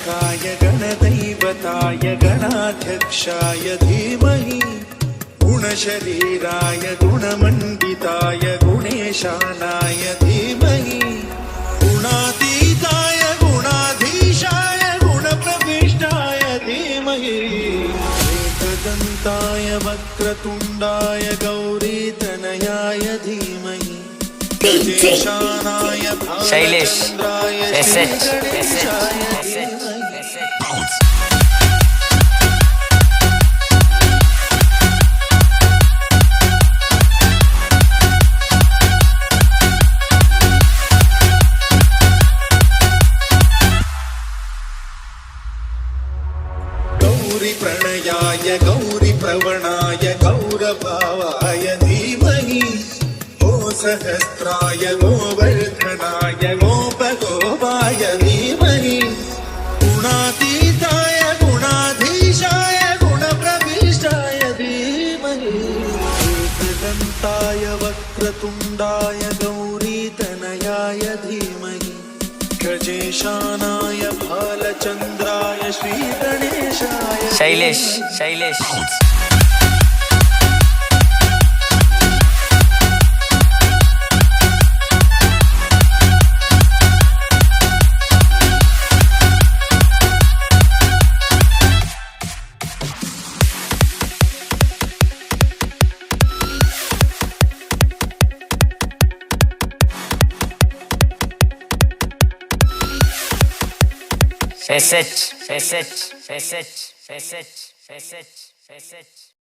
गणाध्यक्षाय गणदैवताय गणाध्यक्षाय धीमहि गुणशरीराय गुणमण्डिताय गुणेशानाय धीमहि गुणातीताय गुणाधीशाय गुणप्रविष्टाय धीमहि एकदन्ताय वक्रतुण्डाय गौरीतनयाय धीमहि गजेशानाय भालचन्द्राय श्रीगणेशाय धीमहि गौरी प्रणयाय गौरी प्रवणाय गौरभावाय धीमहि गो सहस्राय गोवर्धनाय गोपगोपाय धीमहि गुणातीताय गुणाधीशाय गुणप्रविष्टाय धीमहि एकदन्ताय वक्रतुण्डाय गौरीतनयाय धीमहि गजेशानाय भालचन्द्राय श्रीगणेशाय शैलेश SH